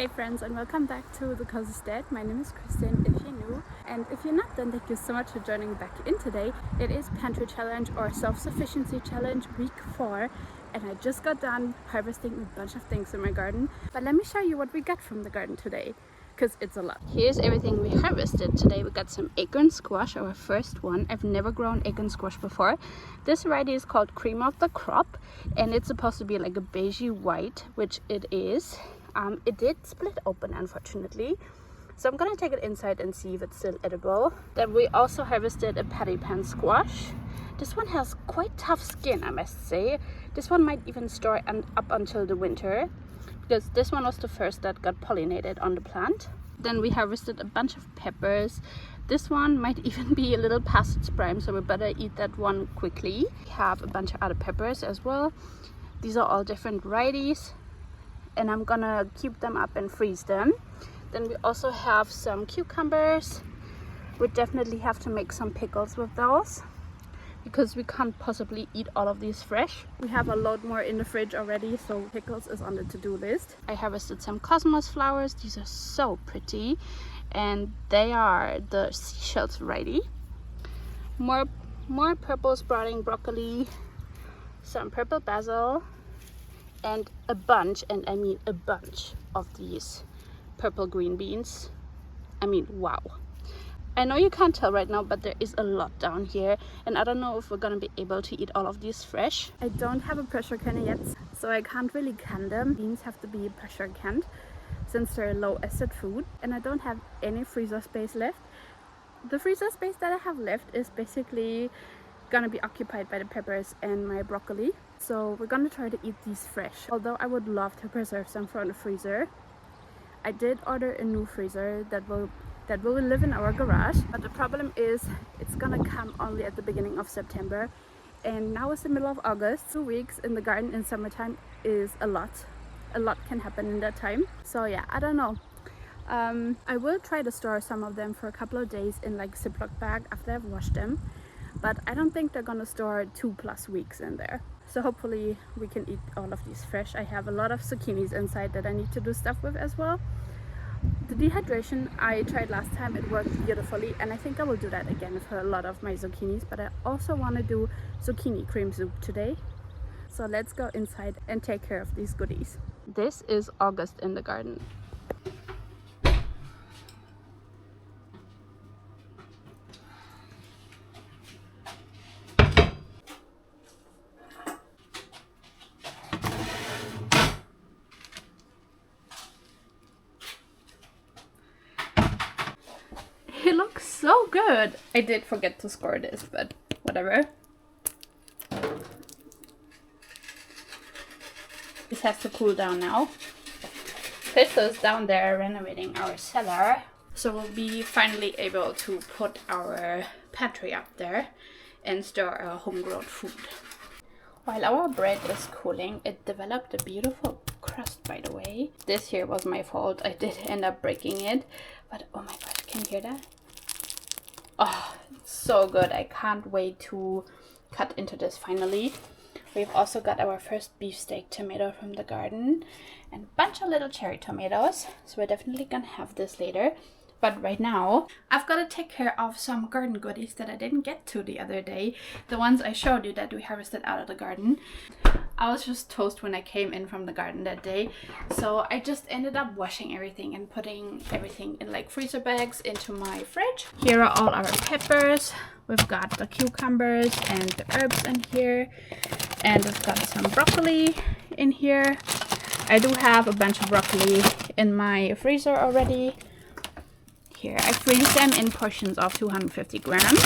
Hey friends, and welcome back to The Cozy Stead. My name is Kristen if you're new, and if you're not, then thank you so much for joining back in today. It is Pantry Challenge or Self-Sufficiency Challenge week 4, and I just got done harvesting a bunch of things in my garden. But let me show you what we got from the garden today, because it's a lot. Here's everything we harvested today. We got some acorn squash, our first one. I've never grown acorn squash before. This variety is called Cream of the Crop, and it's supposed to be like a beigey white, which it is. It did split open, unfortunately, so I'm gonna take it inside and see if it's still edible. Then we also harvested a patty pan squash. This one has quite tough skin, I must say. This one might even store up until the winter, because this one was the first that got pollinated on the plant. Then we harvested a bunch of peppers. This one might even be a little past its prime, so we better eat that one quickly. We have a bunch of other peppers as well. These are all different varieties, and I'm gonna keep them up and freeze them. Then we also have some cucumbers. We definitely have to make some pickles with those, because we can't possibly eat all of these fresh. We have a lot more in the fridge already, so pickles is on the to-do list. I harvested some cosmos flowers. These are so pretty, and they are the seashells variety. More purple sprouting broccoli, some purple basil, and a bunch, and I mean a bunch, of these purple green beans. I mean, wow. I know you can't tell right now, but there is a lot down here, and I don't know if we're gonna be able to eat all of these fresh. I don't have a pressure canner yet, so I can't really can them. Beans have to be pressure canned since they're low acid food, and I don't have any freezer space left. The freezer space that I have left is basically gonna be occupied by the peppers and my broccoli, so we're gonna try to eat these fresh. Although I would love to preserve some from the freezer. I did order a new freezer that will live in our garage, but the problem is it's gonna come only at the beginning of September, and now it's the middle of August. 2 weeks in the garden in summertime is a lot can happen in that time. So yeah, I don't know. I will try to store some of them for a couple of days in like Ziploc bag after I've washed them, but I don't think they're gonna store 2+ weeks in there. So hopefully we can eat all of these fresh. I have a lot of zucchinis inside that I need to do stuff with as well. The dehydration I tried last time, it worked beautifully, and I think I will do that again for a lot of my zucchinis, but I also want to do zucchini cream soup today. So let's go inside and take care of these goodies. This is August in the garden. It looks so good. I did forget to score this, but whatever. This has to cool down now. Pickles down there renovating our cellar, so we'll be finally able to put our pantry up there and store our homegrown food. While our bread is cooling, it developed a beautiful crust, by the way. This here was my fault. I did end up breaking it, but oh my gosh, can you hear that? Oh, it's so good. I can't wait to cut into this finally. We've also got our first beefsteak tomato from the garden and a bunch of little cherry tomatoes, so we're definitely gonna have this later. But right now, I've got to take care of some garden goodies that I didn't get to the other day. The ones I showed you that we harvested out of the garden. I was just toast when I came in from the garden that day. So I just ended up washing everything and putting everything in like freezer bags into my fridge. Here are all our peppers. We've got the cucumbers and the herbs in here. And we've got some broccoli in here. I do have a bunch of broccoli in my freezer already. Here, I freeze them in portions of 250 grams.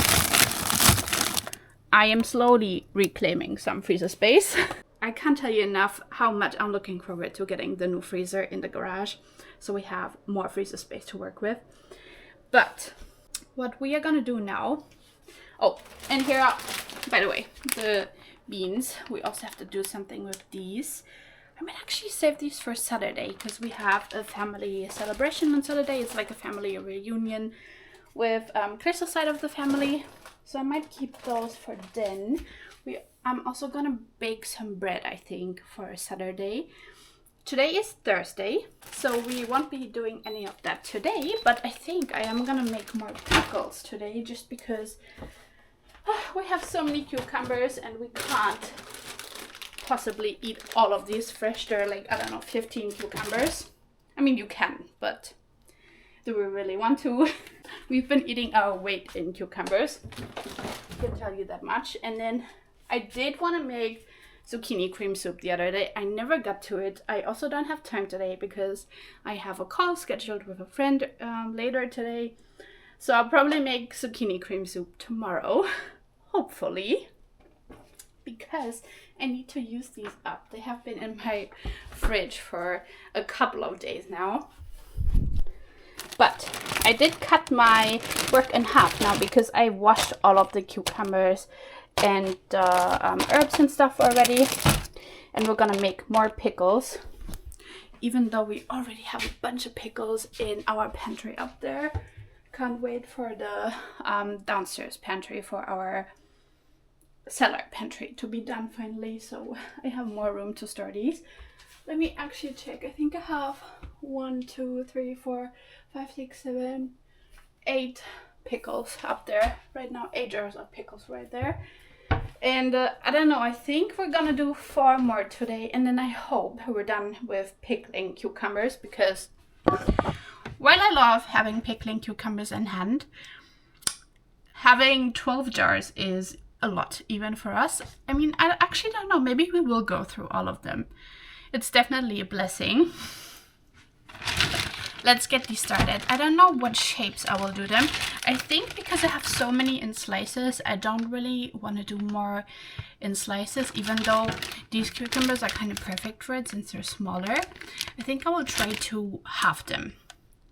I am slowly reclaiming some freezer space. I can't tell you enough how much I'm looking forward to getting the new freezer in the garage, so we have more freezer space to work with. But what we are gonna do now... Oh, and here are, by the way, the beans. We also have to do something with these. I might actually save these for Saturday, because we have a family celebration on Saturday. It's like a family reunion with Crystal's side of the family. So I might keep those for then. I'm also gonna bake some bread, I think, for Saturday. Today is Thursday, so we won't be doing any of that today, but I think I am gonna make more pickles today just because we have so many cucumbers and we can't possibly eat all of these fresh. There are like, I don't know, 15 cucumbers. I mean, you can, but do we really want to? We've been eating our weight in cucumbers, I can tell you that much. And then I did want to make zucchini cream soup the other day. I never got to it. I also don't have time today because I have a call scheduled with a friend later today. So I'll probably make zucchini cream soup tomorrow, hopefully, because I need to use these up. They have been in my fridge for a couple of days now. But I did cut my work in half now because I washed all of the cucumbers and herbs and stuff already. And we're gonna make more pickles, even though we already have a bunch of pickles in our pantry up there. Can't wait for the downstairs pantry for our cellar pantry to be done finally, so I have more room to store these. Let me actually check. I think I have 1, 2, 3, 4, 5, 6, 7, 8 pickles up there right now. 8 jars of pickles right there. And I don't know, I think we're gonna do 4 more today, and then I hope we're done with pickling cucumbers, because while I love having pickling cucumbers in hand, having 12 jars is a lot, even for us. I mean, I actually don't know, maybe we will go through all of them. It's definitely a blessing. Let's get these started. I don't know what shapes I will do them. I think because I have so many in slices, I don't really want to do more in slices, even though these cucumbers are kind of perfect for it since they're smaller. I think I will try to half them.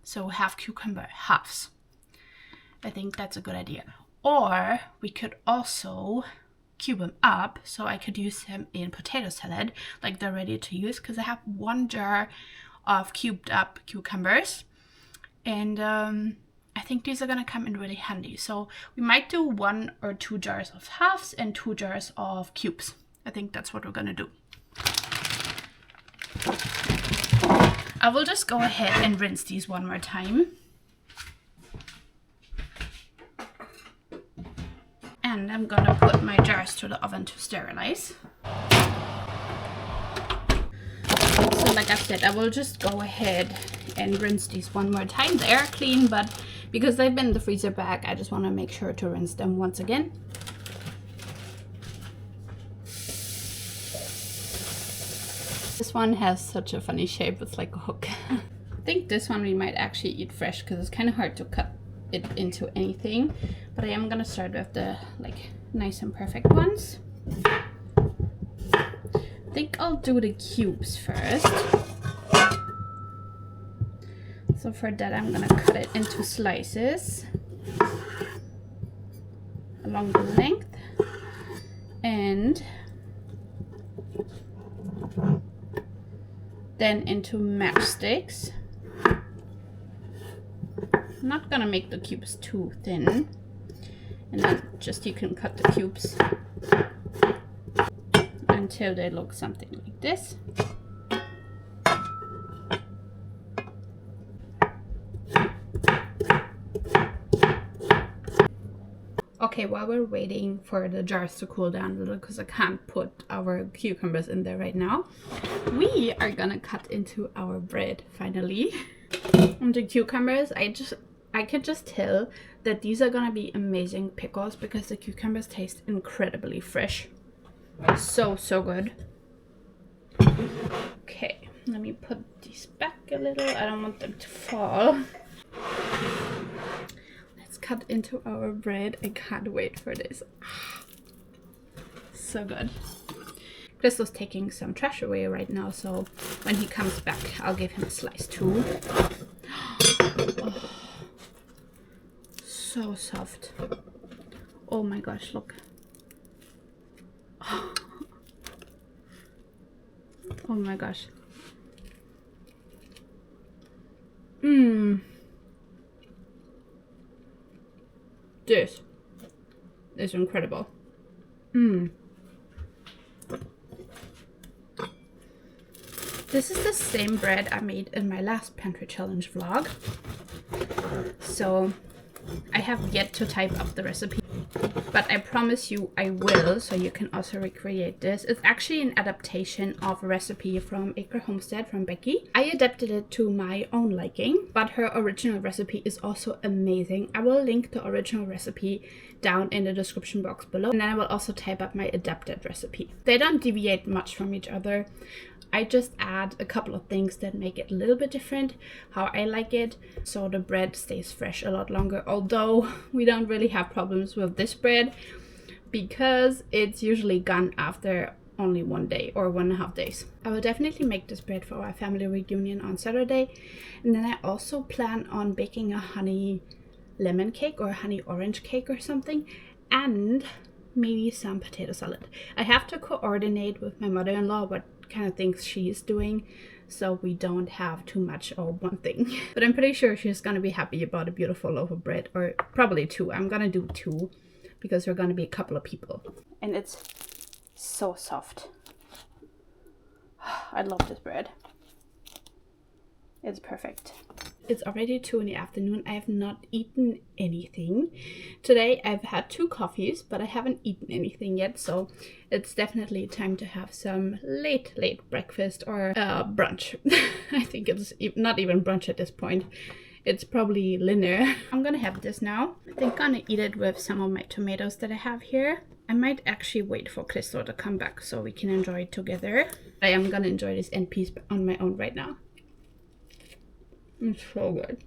So half cucumber, halves. I think that's a good idea. Or we could also cube them up, so I could use them in potato salad, like they're ready to use, because I have 1 jar of cubed up cucumbers, and I think these are gonna come in really handy. So we might do 1 or 2 jars of halves and 2 jars of cubes. I think that's what we're gonna do. I will just go ahead and rinse these one more time. And I'm gonna put my jars to the oven to sterilize. So like I said, I will just go ahead and rinse these one more time. They are clean, but because they've been in the freezer bag, I just want to make sure to rinse them once again. This one has such a funny shape, it's like a hook. I think this one we might actually eat fresh because it's kind of hard to cut it into anything, but I am gonna start with the like nice and perfect ones. I think I'll do the cubes first. So for that I'm gonna cut it into slices along the length and then into matchsticks. I'm not gonna make the cubes too thin, and then just you can cut the cubes until they look something like this. Okay, while we're waiting for the jars to cool down a little, because I can't put our cucumbers in there right now, we are gonna cut into our bread finally. And the cucumbers, I can just tell that these are gonna be amazing pickles because the cucumbers taste incredibly fresh. So good. Okay, let me put these back a little. I don't want them to fall. Let's cut into our bread. I can't wait for this. So good. Crystal's taking some trash away right now, so when he comes back, I'll give him a slice too. Oh, so soft. Oh my gosh, look. Oh my gosh. This is incredible. This is the same bread I made in my last Pantry Challenge vlog. So I have yet to type up the recipe, but I promise you I will, so you can also recreate this. It's actually an adaptation of a recipe from Acre Homestead from Becky. I adapted it to my own liking, but her original recipe is also amazing. I will link the original recipe down in the description box below, and then I will also type up my adapted recipe. They don't deviate much from each other. I just add a couple of things that make it a little bit different, how I like it, so the bread stays fresh a lot longer. Although we don't really have problems with this bread because it's usually gone after only 1 day or 1.5 days. I will definitely make this bread for our family reunion on Saturday. And then I also plan on baking a honey lemon cake or a honey orange cake or something, and maybe some potato salad. I have to coordinate with my mother-in-law what kind of things she is doing, so we don't have too much of one thing. But I'm pretty sure she's gonna be happy about a beautiful loaf of bread, or probably 2. I'm gonna do 2 because we're gonna be a couple of people. And it's so soft. I love this bread. It's perfect. It's already 2 in the afternoon. I have not eaten anything. Today I've had 2 coffees, but I haven't eaten anything yet, so it's definitely time to have some late breakfast or brunch. I think it's not even brunch at this point. It's probably dinner. I'm gonna have this now. I think I'm gonna eat it with some of my tomatoes that I have here. I might actually wait for Crystal to come back so we can enjoy it together. I am gonna enjoy this end piece on my own right now. It's so good.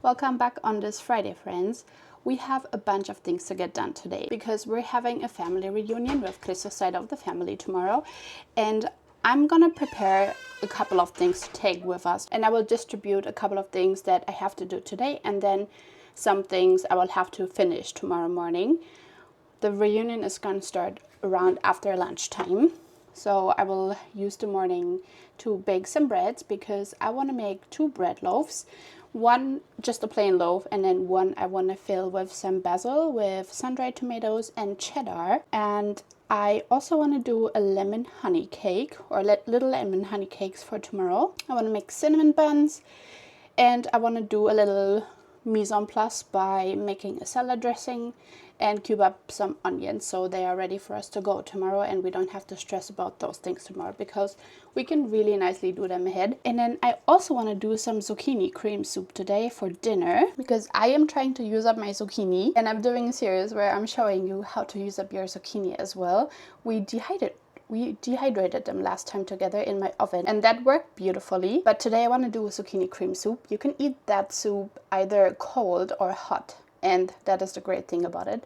Welcome back on this Friday, friends. We have a bunch of things to get done today because we're having a family reunion with Chris's side of the family tomorrow, and I'm gonna prepare a couple of things to take with us, and I will distribute a couple of things that I have to do today, and then some things I will have to finish tomorrow morning. The reunion is gonna start around after lunchtime, so I will use the morning to bake some breads because I want to make 2 bread loaves. One just a plain loaf, and then one I want to fill with some basil, with sun-dried tomatoes and cheddar. And I also want to do a lemon honey cake, or little lemon honey cakes for tomorrow. I want to make cinnamon buns, And I want to do a little mise en place by making a salad dressing and cube up some onions so they are ready for us to go tomorrow, and we don't have to stress about those things tomorrow because we can really nicely do them ahead. And then I also want to do some zucchini cream soup today for dinner because I am trying to use up my zucchini, and I'm doing a series where I'm showing you how to use up your zucchini as well. We dehydrated them last time together in my oven, and that worked beautifully. But today I want to do a zucchini cream soup. You can eat that soup either cold or hot, and that is the great thing about it.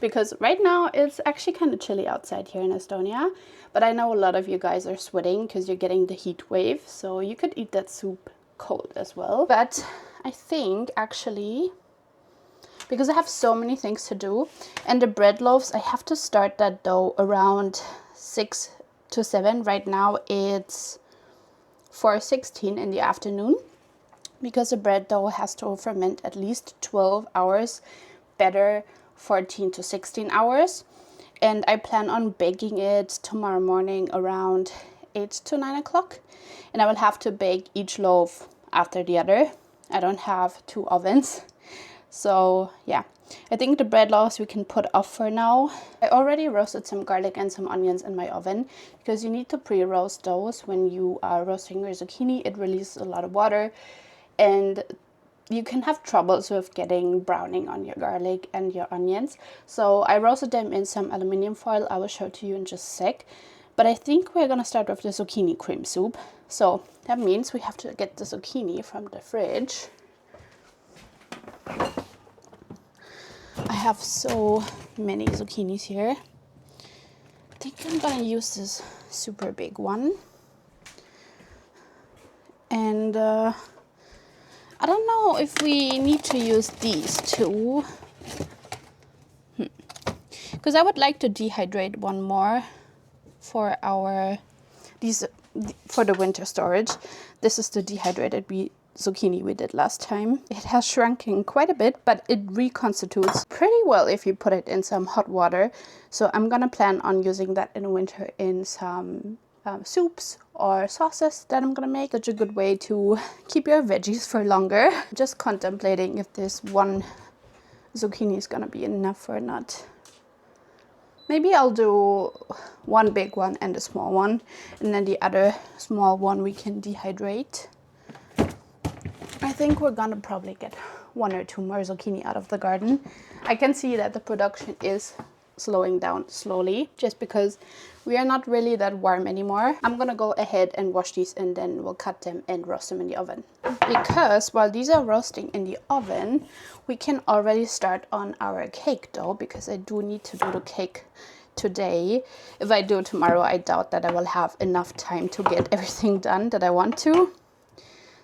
Because right now it's actually kind of chilly outside here in Estonia, but I know a lot of you guys are sweating because you're getting the heat wave, so you could eat that soup cold as well. But I think actually, because I have so many things to do, and the bread loaves, I have to start that dough around 6 to 7. Right now it's 4:16 in the afternoon, because the bread dough has to ferment at least 12 hours, better 14 to 16 hours. And I plan on baking it tomorrow morning around 8 to 9 o'clock. And I will have to bake each loaf after the other. I don't have 2 ovens. So yeah, I think the bread loaves we can put off for now. I already roasted some garlic and some onions in my oven because you need to pre-roast those when you are roasting your zucchini. It releases a lot of water, and you can have troubles with getting browning on your garlic and your onions. So I roasted them in some aluminum foil. I will show to you in just a sec. But I think we're gonna start with the zucchini cream soup. So that means we have to get the zucchini from the fridge. I have so many zucchinis here. I think I'm gonna use this super big one. And I don't know if we need to use these two. Because I would like to dehydrate one more for for the winter storage. This is the dehydrated zucchini we did last time. It has shrunken quite a bit, but it reconstitutes pretty well if you put it in some hot water. So I'm gonna plan on using that in winter in some soups or sauces that I'm gonna make. Such a good way to keep your veggies for longer. Just contemplating if this one zucchini is gonna be enough or not. Maybe I'll do one big one and a small one, and then the other small one we can dehydrate. I think we're gonna probably get 1 or 2 more zucchini out of the garden. I can see that the production is slowing down slowly just because we are not really that warm anymore. I'm gonna go ahead and wash these, and then we'll cut them and roast them in the oven. Because while these are roasting in the oven, we can already start on our cake dough, because I do need to do the cake today. If I do tomorrow, I doubt that I will have enough time to get everything done that I want to.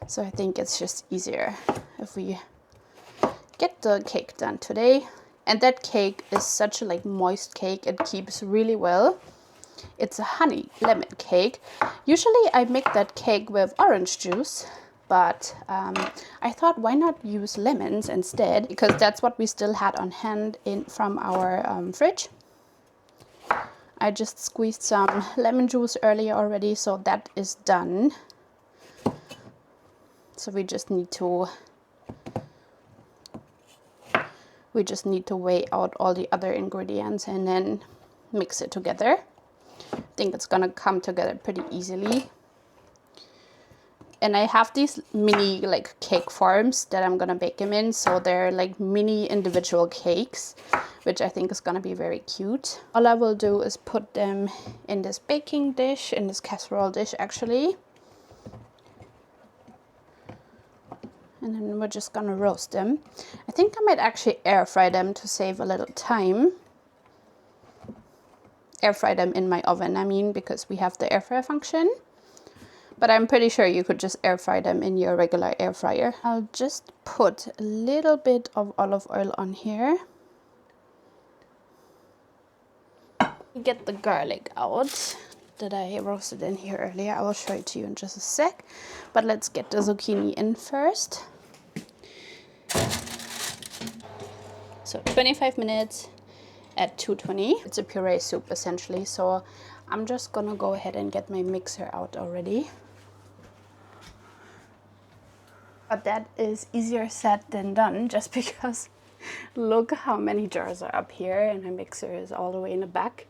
So I think it's just easier if we get the cake done today. And that cake is such a moist cake. It keeps really well. It's a honey lemon cake. Usually I make that cake with orange juice, but I thought why not use lemons instead, because that's what we still had on hand from our fridge. I just squeezed some lemon juice earlier already, so that is done. So we just need to weigh out all the other ingredients and then mix it together. I think it's gonna come together pretty easily. And I have these mini cake forms that I'm gonna bake them in, so they're mini individual cakes, which I think is gonna be very cute. All I will do is put them in this baking dish, in this casserole dish actually. And then we're just gonna roast them. I think I might actually air fry them to save a little time. Air fry them in my oven, I mean, because we have the air fryer function. But I'm pretty sure you could just air fry them in your regular air fryer. I'll just put a little bit of olive oil on here. Get the garlic out that I roasted in here earlier. I will show it to you in just a sec. But let's get the zucchini in first. So 25 minutes at 220. It's a puree soup essentially, so I'm just gonna go ahead and get my mixer out already. But that is easier said than done, just because look how many jars are up here and my mixer is all the way in the back.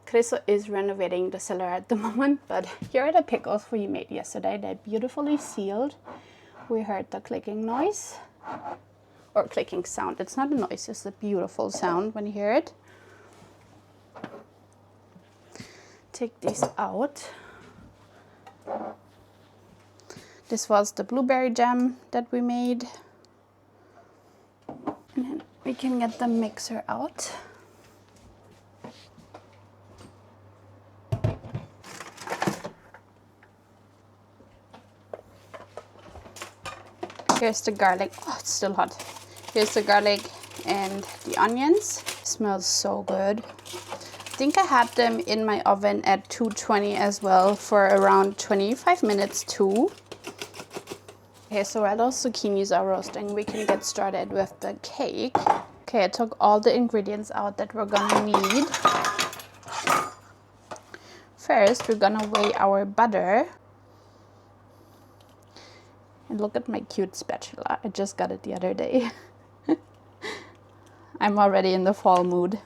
Chris is renovating the cellar at the moment, but here are the pickles we made yesterday. They're beautifully sealed. We heard the clicking noise, or clicking sound. It's not a noise, it's a beautiful sound when you hear it. Take these out. This was the blueberry jam that we made. And then we can get the mixer out. Here's the garlic. Oh, it's still hot. Here's the garlic and the onions. It smells so good. I think I had them in my oven at 220 as well for around 25 minutes too. Okay, so while those zucchinis are roasting, we can get started with the cake. Okay, I took all the ingredients out that we're gonna need. First, we're gonna weigh our butter. And look at my cute spatula. I just got it the other day. I'm already in the fall mood.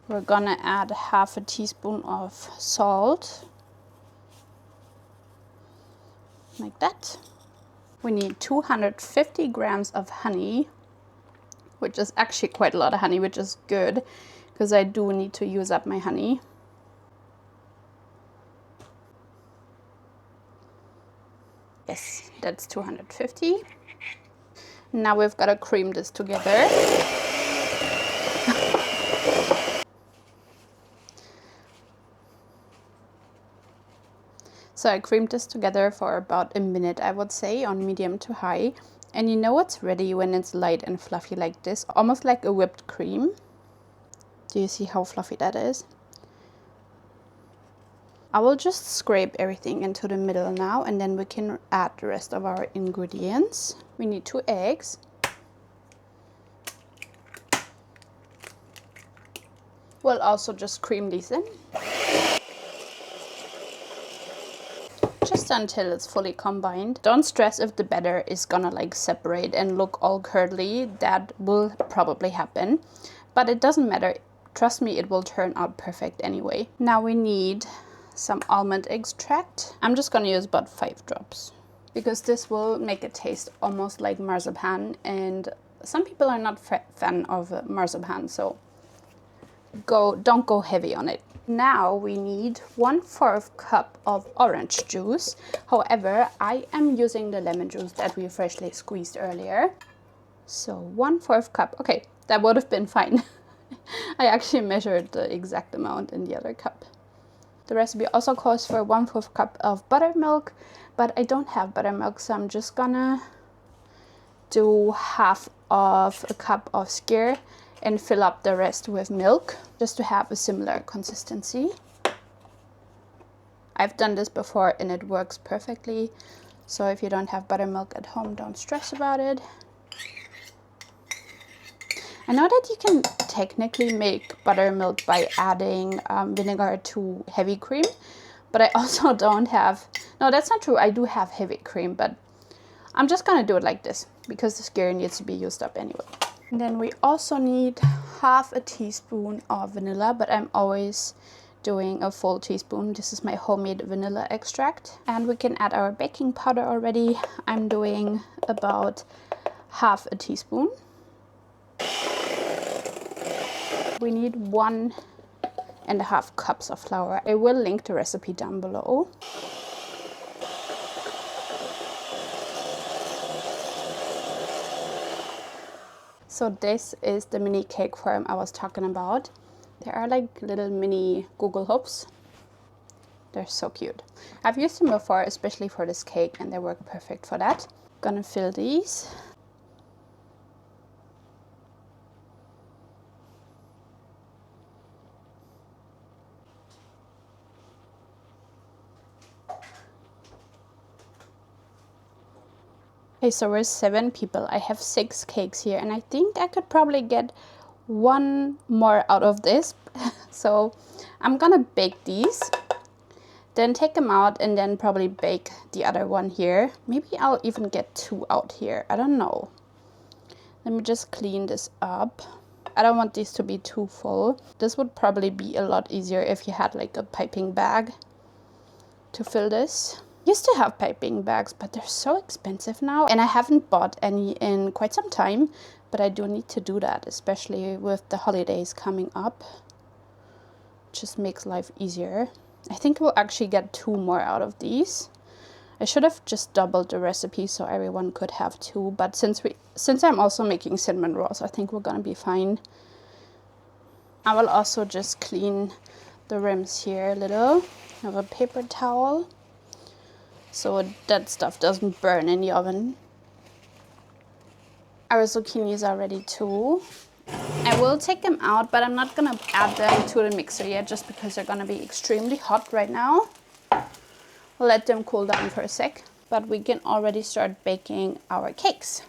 We're gonna add half a teaspoon of salt. Like that. We need 250 grams of honey, which is actually quite a lot of honey, which is good because I do need to use up my honey. Yes, that's 250. Now we've got to cream this together. So I creamed this together for about a minute, I would say, on medium to high. And you know it's ready when it's light and fluffy like this, almost like a whipped cream. Do you see how fluffy that is? I will just scrape everything into the middle now, and then we can add the rest of our ingredients. We need 2 eggs. We'll also just cream these in. Just until it's fully combined. Don't stress if the batter is gonna like separate and look all curdly. That will probably happen, but it doesn't matter. Trust me, it will turn out perfect anyway. Now we need some almond extract. I'm just gonna use about 5 drops because this will make it taste almost like marzipan, and some people are not fan of marzipan, so don't go heavy on it. Now we need 1/4 cup of orange juice. However, I am using the lemon juice that we freshly squeezed earlier. So 1/4 cup. Okay, that would have been fine. I actually measured the exact amount in the other cup. The recipe also calls for 1/4 cup of buttermilk, but I don't have buttermilk, so I'm just gonna do half of a cup of skyr and fill up the rest with milk, just to have a similar consistency. I've done this before and it works perfectly, so if you don't have buttermilk at home, don't stress about it. I know that you can technically make buttermilk by adding vinegar to heavy cream, but I also don't have, no, that's not true. I do have heavy cream, but I'm just gonna do it like this because the skyr needs to be used up anyway. And then we also need half a teaspoon of vanilla, but I'm always doing a full teaspoon. This is my homemade vanilla extract. And we can add our baking powder already. I'm doing about half a teaspoon. We need 1.5 cups of flour. I will link the recipe down below. So this is the mini cake form I was talking about. They are like little mini Google hoops. They're so cute. I've used them before, especially for this cake, and they work perfect for that. Gonna fill these. Okay, so we're 7 people. I have 6 cakes here, and I think I could probably get 1 more out of this. So I'm gonna bake these. Then take them out and then probably bake the other one here. Maybe I'll even get 2 out here. I don't know. Let me just clean this up. I don't want these to be too full. This would probably be a lot easier if you had like a piping bag to fill this. Used to have piping bags, but they're so expensive now. And I haven't bought any in quite some time, but I do need to do that, especially with the holidays coming up. Just makes life easier. I think we'll actually get 2 more out of these. I should have just doubled the recipe so everyone could have 2, but since I'm also making cinnamon rolls, I think we're gonna be fine. I will also just clean the rims here a little. I have a paper towel so that stuff doesn't burn in the oven. Our zucchinis are ready too. I will take them out, but I'm not gonna add them to the mixer yet just because they're gonna be extremely hot right now. Let them cool down for a sec, but we can already start baking our cakes.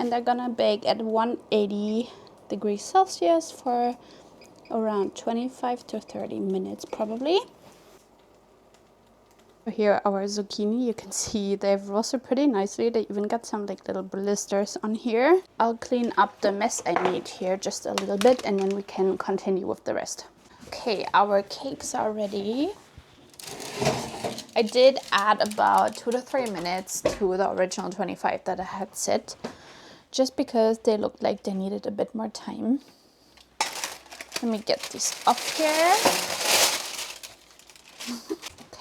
And they're gonna bake at 180 degrees Celsius for around 25 to 30 minutes probably. Here are our zucchini. You can see they've roasted pretty nicely. They even got some like little blisters on here. I'll clean up the mess I made here just a little bit and then we can continue with the rest. Okay, our cakes are ready. I did add about 2 to 3 minutes to the original 25 that I had set, just because they looked like they needed a bit more time. Let me get this off here.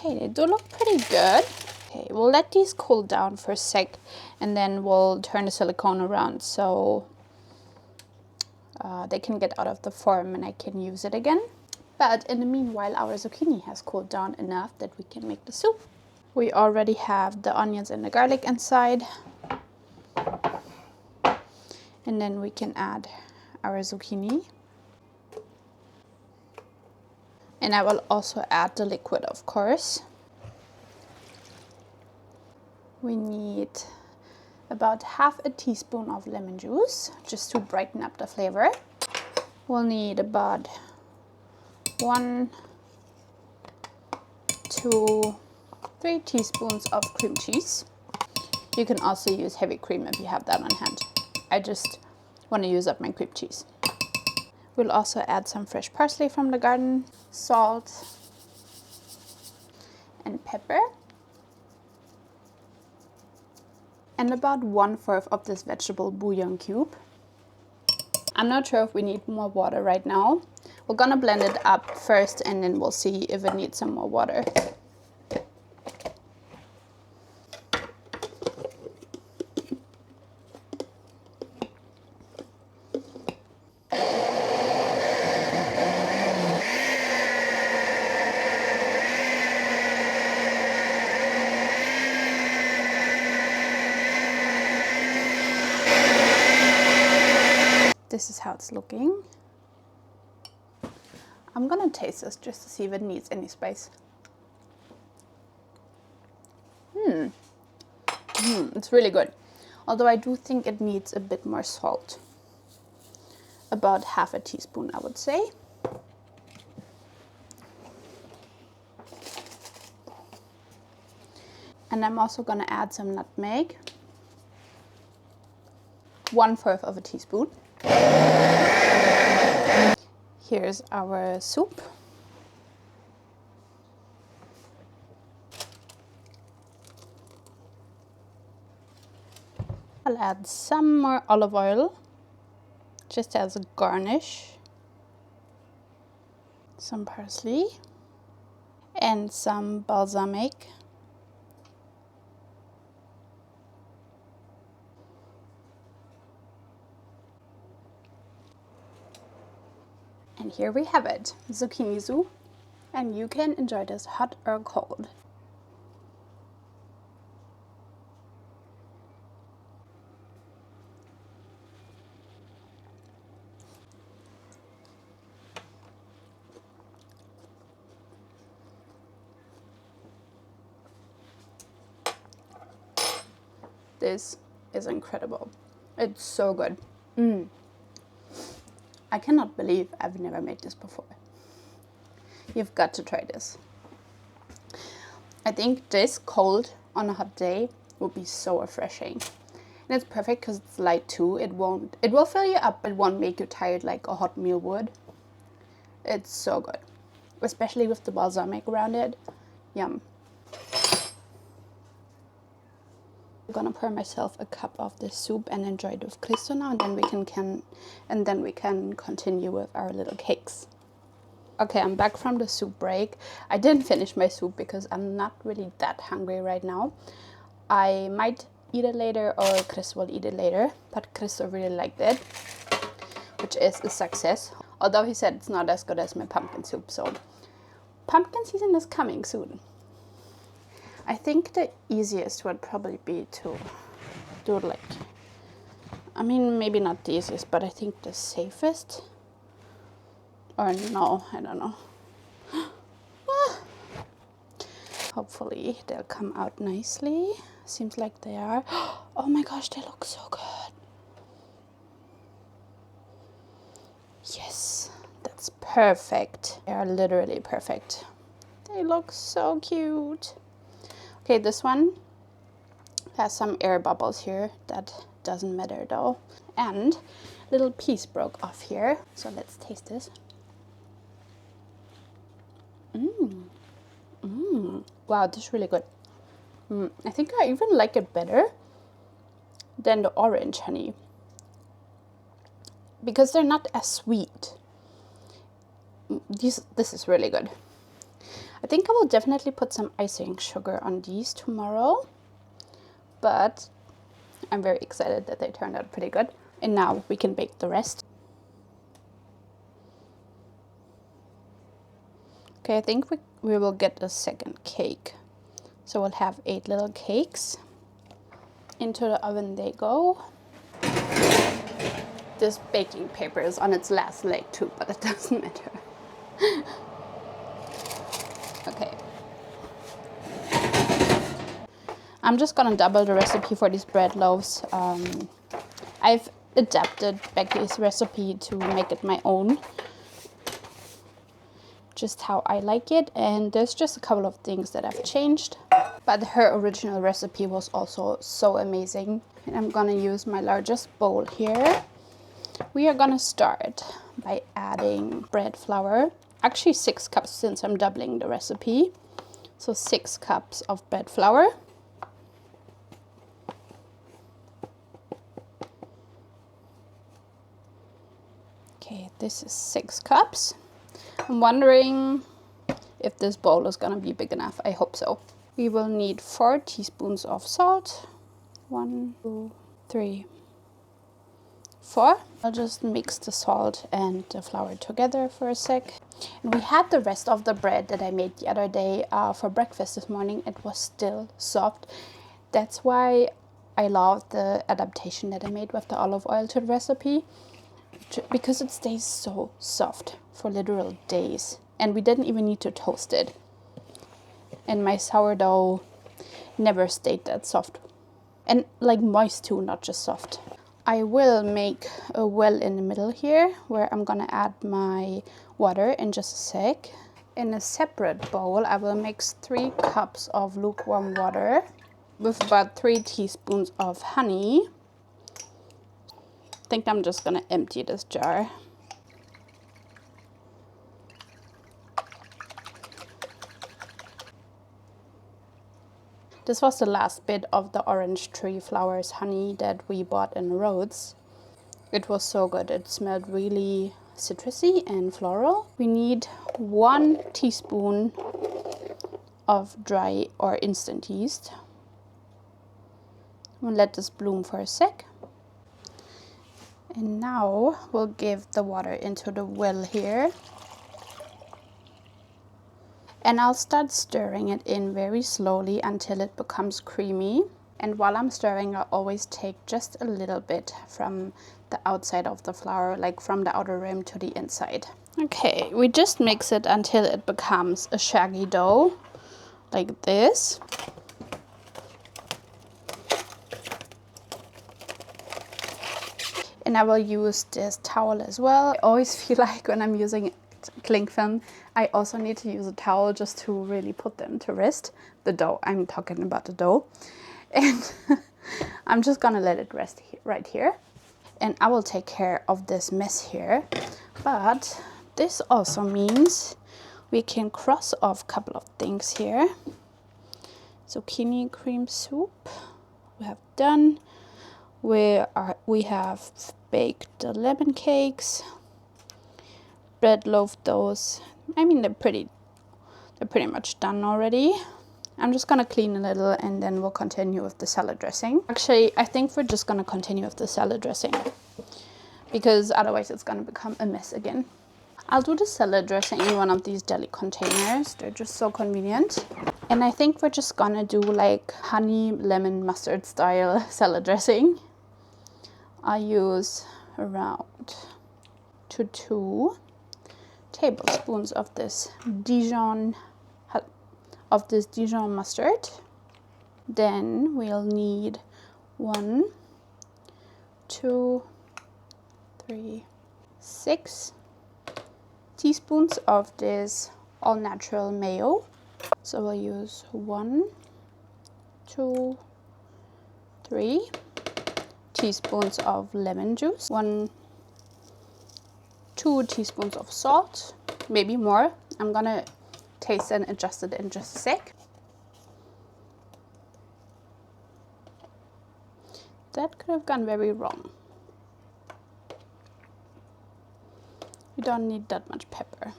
Okay, they do look pretty good. Okay, we'll let these cool down for a sec and then we'll turn the silicone around so they can get out of the form and I can use it again. But in the meanwhile, our zucchini has cooled down enough that we can make the soup. We already have the onions and the garlic inside. And then we can add our zucchini. And I will also add the liquid, of course. We need about half a teaspoon of lemon juice, just to brighten up the flavor. We'll need about 1, 2, 3 teaspoons of cream cheese. You can also use heavy cream if you have that on hand. I just want to use up my cream cheese. We'll also add some fresh parsley from the garden, salt, and pepper. And about 1/4 of this vegetable bouillon cube. I'm not sure if we need more water right now. We're gonna blend it up first and then we'll see if it needs some more water. This is how it's looking. I'm gonna taste this just to see if it needs any spice. It's really good. Although I do think it needs a bit more salt. About half a teaspoon, I would say. And I'm also gonna add some nutmeg. 1/4 of a teaspoon. Here's our soup. I'll add some more olive oil, just as a garnish. Some parsley and some balsamic. And here we have it, zucchini soup, and you can enjoy this hot or cold. This is incredible. It's so good. I cannot believe I've never made this before. You've got to try this. I think this cold on a hot day would be so refreshing. And it's perfect because it's light too. It will fill you up, but it won't make you tired like a hot meal would. It's so good. Especially with the balsamic around it. Yum. I'm gonna pour myself a cup of this soup and enjoy it with Cristo now, and then we can continue with our little cakes. Okay, I'm back from the soup break. I didn't finish my soup because I'm not really that hungry right now. I might eat it later, or Chris will eat it later, but Cristo really liked it, which is a success. Although he said it's not as good as my pumpkin soup, so pumpkin season is coming soon. I think the easiest would probably be to do it like, I mean, maybe not the easiest, but I think the safest, or no, I don't know. Hopefully they'll come out nicely. Seems like they are. Oh my gosh, they look so good. Yes, that's perfect. They are literally perfect. They look so cute. Okay, this one has some air bubbles here. That doesn't matter though. And a little piece broke off here. So let's taste this. Wow, this is really good. I think I even like it better than the orange honey, because they're not as sweet. This is really good. I think I will definitely put some icing sugar on these tomorrow, but I'm very excited that they turned out pretty good. And now we can bake the rest. Okay, I think we will get a second cake. So we'll have 8 little cakes. Into the oven they go. This baking paper is on its last leg too, but it doesn't matter. Okay. I'm just gonna double the recipe for these bread loaves. I've adapted Becky's recipe to make it my own, just how I like it, and there's just a couple of things that I've changed, but her original recipe was also so amazing. And I'm gonna use my largest bowl here. We are gonna start by adding bread flour, actually 6 cups since I'm doubling the recipe, so 6 cups of bread flour. Okay, this is 6 cups. I'm wondering if this bowl is gonna be big enough. I hope so. We will need 4 teaspoons of salt. 1, 2, 3, 4. I'll just mix the salt and the flour together for a sec. And we had the rest of the bread that I made the other day for breakfast this morning. It was still soft. That's why I love the adaptation that I made with the olive oil to the recipe, because it stays so soft for literal days, and we didn't even need to toast it. And my sourdough never stayed that soft, and like moist too, not just soft. I will make a well in the middle here where I'm gonna add my water in just a sec. In a separate bowl I will mix 3 cups of lukewarm water with about 3 teaspoons of honey. I think I'm just gonna empty this jar. This was the last bit of the orange tree flowers honey that we bought in Rhodes. It was so good. It smelled really citrusy and floral. We need 1 teaspoon of dry or instant yeast. We'll let this bloom for a sec. And now we'll give the water into the well here. And I'll start stirring it in very slowly until it becomes creamy. And while I'm stirring, I always take just a little bit from the outside of the flour, like from the outer rim to the inside. Okay, we just mix it until it becomes a shaggy dough, like this. And I will use this towel as well. I always feel like when I'm using cling film, I also need to use a towel just to really put them to rest. The dough, I'm talking about the dough. And I'm just gonna let it rest right here. And I will take care of this mess here. But this also means we can cross off a couple of things here. Zucchini cream soup, we have done. We have baked the lemon cakes, bread loaf doughs. I mean, they're pretty much done already. I'm just gonna clean a little and then we'll continue with the salad dressing. Actually, I think we're just gonna continue with the salad dressing because otherwise it's gonna become a mess again. I'll do the salad dressing in one of these deli containers. They're just so convenient. And I think we're just gonna do like honey lemon mustard style salad dressing. I use around 2 tablespoons of this Dijon mustard. Then we'll need 1, 2, 3, 6 teaspoons of this all natural mayo. So we'll use 1, 2, 3 teaspoons of lemon juice, 2 teaspoons of salt, maybe more. I'm gonna taste and adjust it in just a sec. That could have gone very wrong. You don't need that much pepper.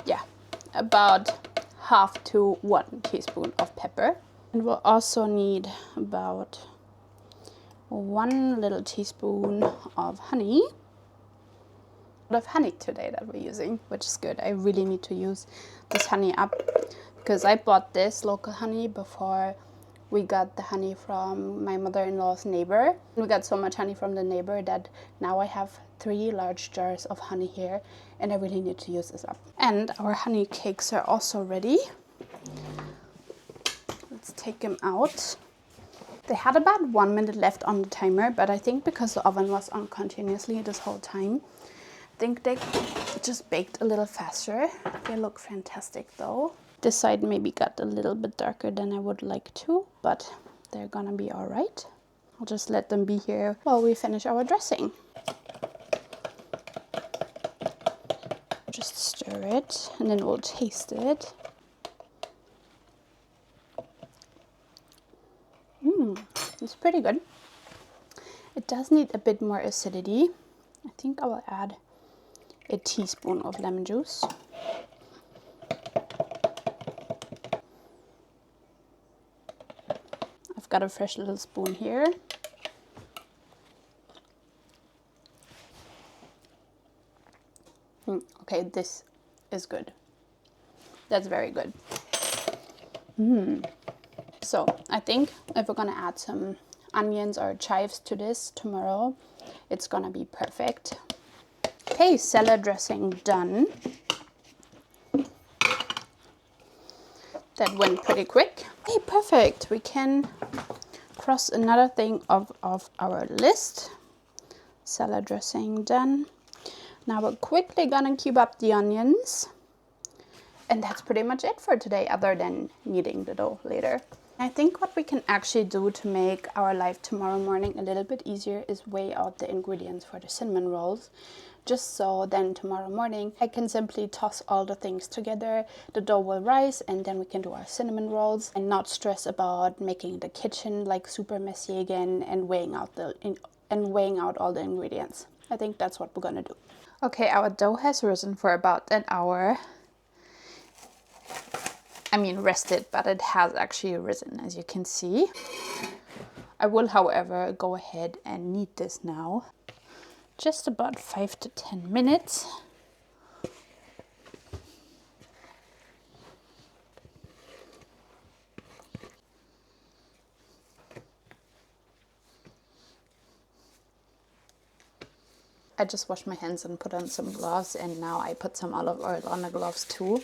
Yeah, about half to 1 teaspoon of pepper. And we'll also need about 1 little teaspoon of honey. A lot of honey today that we're using, which is good. I really need to use this honey up because I bought this local honey before we got the honey from my mother-in-law's neighbor. We got so much honey from the neighbor that now I have 3 large jars of honey here and I really need to use this up. And our honey cakes are also ready. Let's take them out. They had about 1 minute left on the timer, but I think because the oven was on continuously this whole time, I think they just baked a little faster. They look fantastic though. This side maybe got a little bit darker than I would like to, but they're gonna be all right. I'll just let them be here while we finish our dressing. Just stir it and then we'll taste it. It's pretty good. It does need a bit more acidity. I think I will add a teaspoon of lemon juice. I've got a fresh little spoon here. Okay, this is good. That's very good. So I think if we're gonna add some onions or chives to this tomorrow, it's gonna be perfect. Okay, salad dressing done. That went pretty quick. Okay, perfect. We can cross another thing off our list. Salad dressing done. Now we're quickly gonna cube up the onions. And that's pretty much it for today, other than kneading the dough later. I think what we can actually do to make our life tomorrow morning a little bit easier is weigh out the ingredients for the cinnamon rolls. Just so then tomorrow morning I can simply toss all the things together, the dough will rise, and then we can do our cinnamon rolls and not stress about making the kitchen like super messy again and weighing out all the ingredients. I think that's what we're gonna do. Okay, our dough has risen for about an hour. I mean rested, but it has actually risen, as you can see. I will, however, go ahead and knead this now. Just about 5 to 10 minutes. I just washed my hands and put on some gloves, and now I put some olive oil on the gloves too.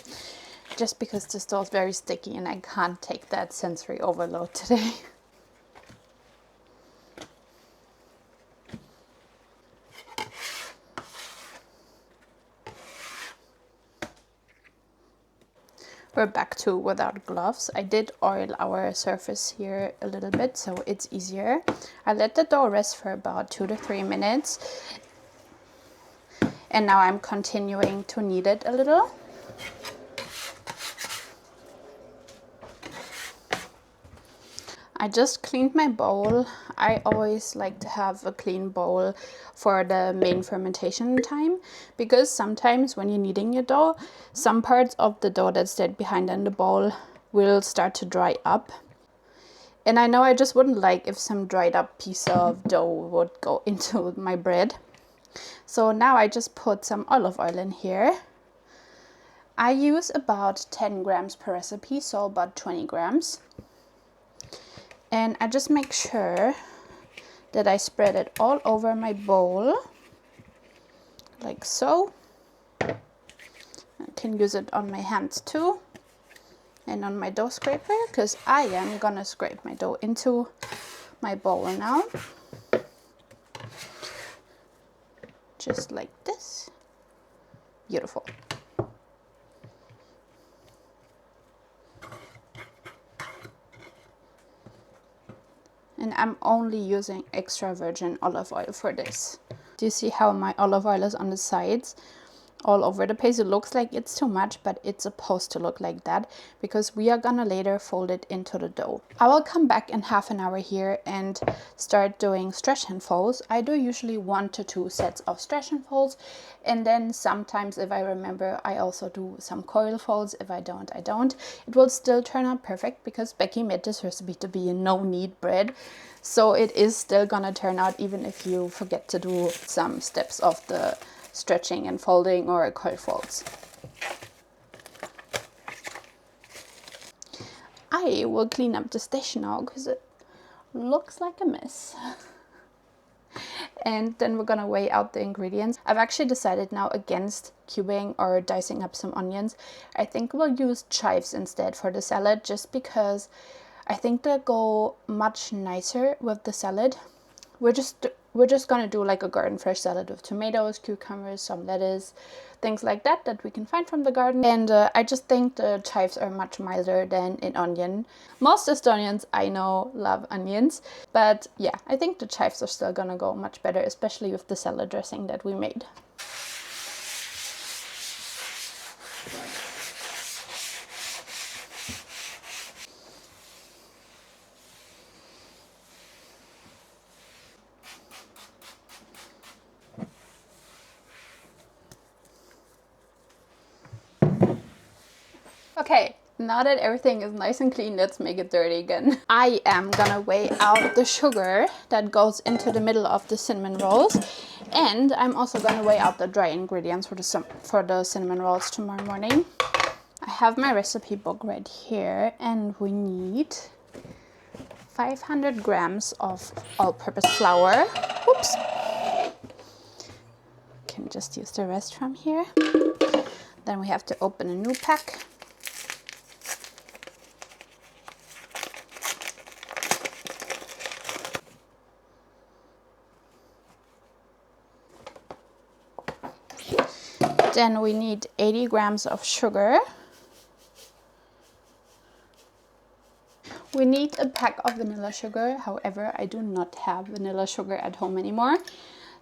Just because this dough is very sticky and I can't take that sensory overload today. We're back to without gloves. I did oil our surface here a little bit so it's easier. I let the dough rest for about 2 to 3 minutes. And now I'm continuing to knead it a little. I just cleaned my bowl. I always like to have a clean bowl for the main fermentation time, because sometimes when you're kneading your dough, some parts of the dough that stayed behind in the bowl will start to dry up. And I know I just wouldn't like if some dried up piece of dough would go into my bread. So now I just put some olive oil in here. I use about 10 grams per recipe, so about 20 grams. And I just make sure that I spread it all over my bowl, like so. I can use it on my hands too, and on my dough scraper, because I am gonna scrape my dough into my bowl now. Just like this. Beautiful. And I'm only using extra virgin olive oil for this. Do you see how my olive oil is on the sides? All over the place. It looks like it's too much, but it's supposed to look like that because we are gonna later fold it into the dough. I will come back in half an hour here and start doing stretch and folds. I do usually 1 to 2 sets of stretch and folds, and then sometimes if I remember I also do some coil folds. If I don't, I don't. It will still turn out perfect because Becky made this recipe to be a no knead bread, so it is still gonna turn out even if you forget to do some steps of the stretching and folding or coil folds. I will clean up the station now because it looks like a mess. And then we're gonna weigh out the ingredients. I've actually decided now against cubing or dicing up some onions. I think we'll use chives instead for the salad, just because I think they go much nicer with the salad. We're just gonna do like a garden fresh salad with tomatoes, cucumbers, some lettuce, things like that we can find from the garden. And I just think the chives are much milder than an onion. Most Estonians I know love onions, but yeah, I think the chives are still gonna go much better, especially with the salad dressing that we made. Okay, now that everything is nice and clean, let's make it dirty again. I am gonna weigh out the sugar that goes into the middle of the cinnamon rolls, and I'm also gonna weigh out the dry ingredients for the cinnamon rolls tomorrow morning. I have my recipe book right here, and we need 500 grams of all-purpose flour. Oops. Can just use the rest from here. Then we have to open a new pack. Then we need 80 grams of sugar. We need a pack of vanilla sugar. However, I do not have vanilla sugar at home anymore.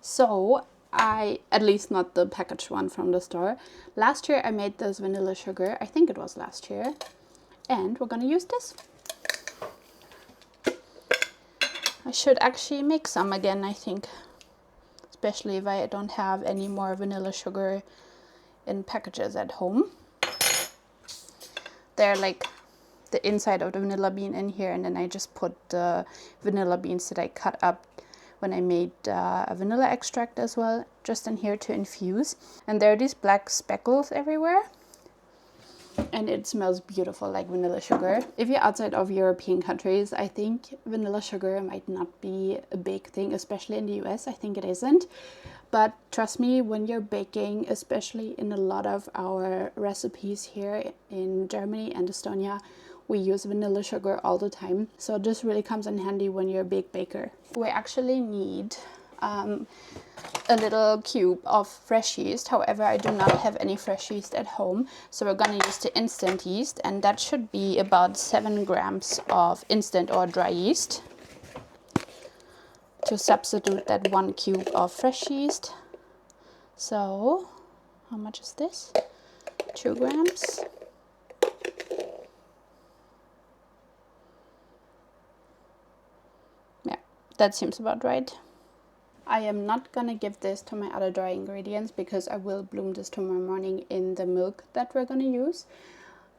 So at least not the packaged one from the store. Last year I made this vanilla sugar. I think it was last year. And we're gonna use this. I should actually make some again, I think. Especially if I don't have any more vanilla sugar in packages at home. They're like the inside of the vanilla bean in here, and then I just put the vanilla beans that I cut up when I made a vanilla extract as well, just in here to infuse. And there are these black speckles everywhere, and it smells beautiful like vanilla sugar. If you're outside of European countries, I think vanilla sugar might not be a big thing, especially in the US. I think it isn't. But trust me, when you're baking, especially in a lot of our recipes here in Germany and Estonia, we use vanilla sugar all the time. So this really comes in handy when you're a big baker. We actually need a little cube of fresh yeast. However, I do not have any fresh yeast at home, so we're gonna use the instant yeast, and that should be about 7 grams of instant or dry yeast to substitute that 1 cube of fresh yeast. So how much is this? 2 grams. Yeah, that seems about right. I am not gonna give this to my other dry ingredients because I will bloom this tomorrow morning in the milk that we're gonna use.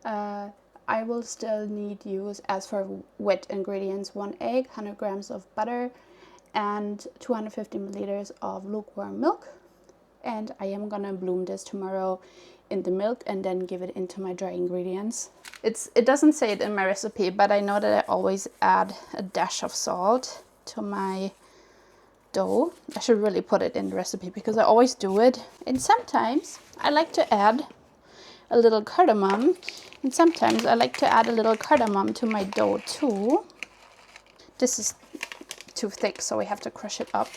I will still need use, as for wet ingredients, 1 egg, 100 grams of butter, and 250 milliliters of lukewarm milk. And I am gonna bloom this tomorrow in the milk and then give it into my dry ingredients. It doesn't say it in my recipe, but I know that I always add a dash of salt to my dough. I should really put it in the recipe because I always do it. And sometimes I like to add a little cardamom, and sometimes I like to add a little cardamom to my dough too. This is too thick, so we have to crush it up.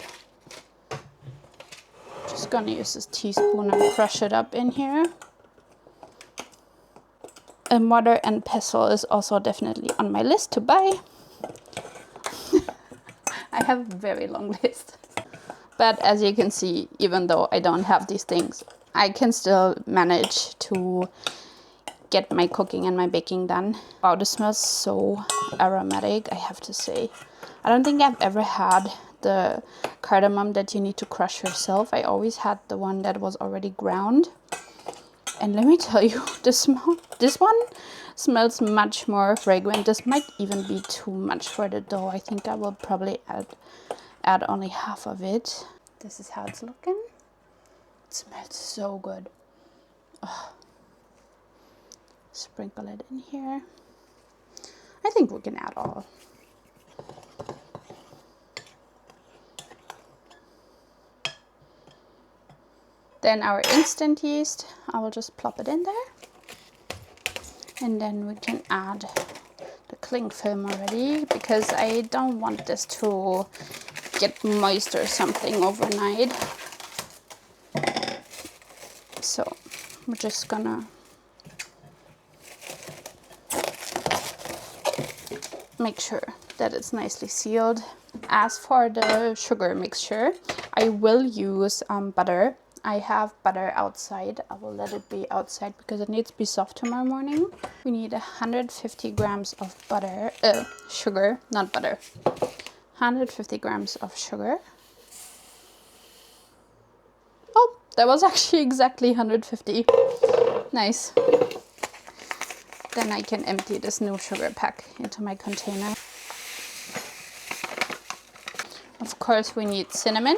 Just gonna use this teaspoon and crush it up in here. A mortar and pestle is also definitely on my list to buy. I have a very long list. But as you can see, even though I don't have these things, I can still manage to get my cooking and my baking done. Wow, this smells so aromatic, I have to say. I don't think I've ever had the cardamom that you need to crush yourself. I always had the one that was already ground. And let me tell you, this one smells much more fragrant. This might even be too much for the dough. I think I will probably add only half of it. This is how it's looking. It smells so good. Oh. Sprinkle it in here. I think we can add all. Then our instant yeast, I will just plop it in there. And then we can add the cling film already, because I don't want this to get moist or something overnight. So we're just gonna make sure that it's nicely sealed. As for the sugar mixture, I will use butter. I have butter outside. I will let it be outside because it needs to be soft tomorrow morning. We need 150 grams of butter, sugar, not butter. 150 grams of sugar. Oh, that was actually exactly 150. Nice. Then I can empty this new sugar pack into my container. Of course, we need cinnamon.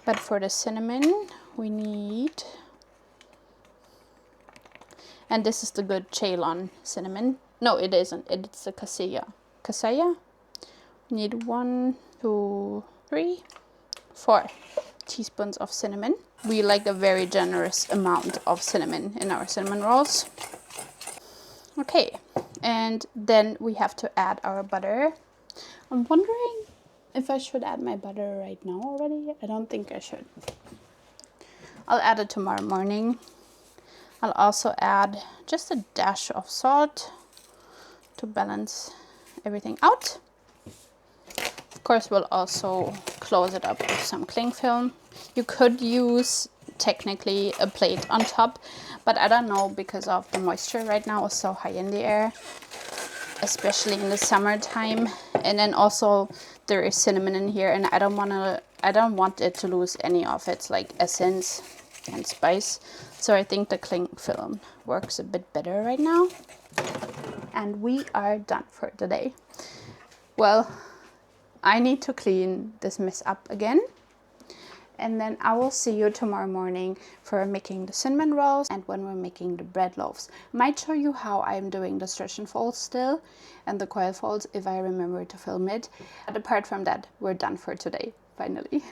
But for the cinnamon, we need, and this is the good Ceylon cinnamon. No, it isn't. It's the cassia. Cassia? We need 1, 2, 3, 4 teaspoons of cinnamon. We like a very generous amount of cinnamon in our cinnamon rolls. Okay, and then we have to add our butter. I'm wondering if I should add my butter right now already. I don't think I should. I'll add it tomorrow morning. I'll also add just a dash of salt to balance everything out. Of course, we'll also close it up with some cling film. You could use technically a plate on top, but I don't know, because of the moisture right now is so high in the air, especially in the summertime. And then also there is cinnamon in here, and I don't want it to lose any of its like essence and spice. So I think the cling film works a bit better right now. And we are done for today. Well, I need to clean this mess up again. And then I will see you tomorrow morning for making the cinnamon rolls and when we're making the bread loaves. Might show you how I'm doing the stretch and fold still and the coil folds if I remember to film it. But apart from that, we're done for today, finally.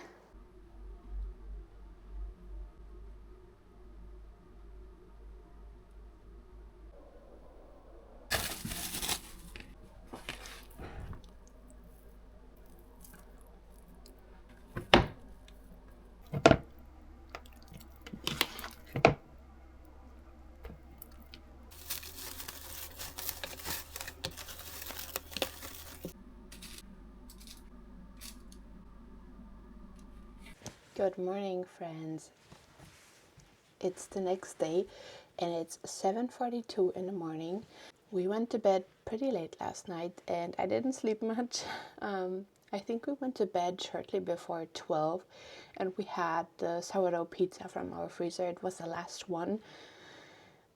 Good morning, friends. It's the next day and it's 7:42 in the morning. We went to bed pretty late last night and I didn't sleep much. I think we went to bed shortly before 12 and we had the sourdough pizza from our freezer. It was the last one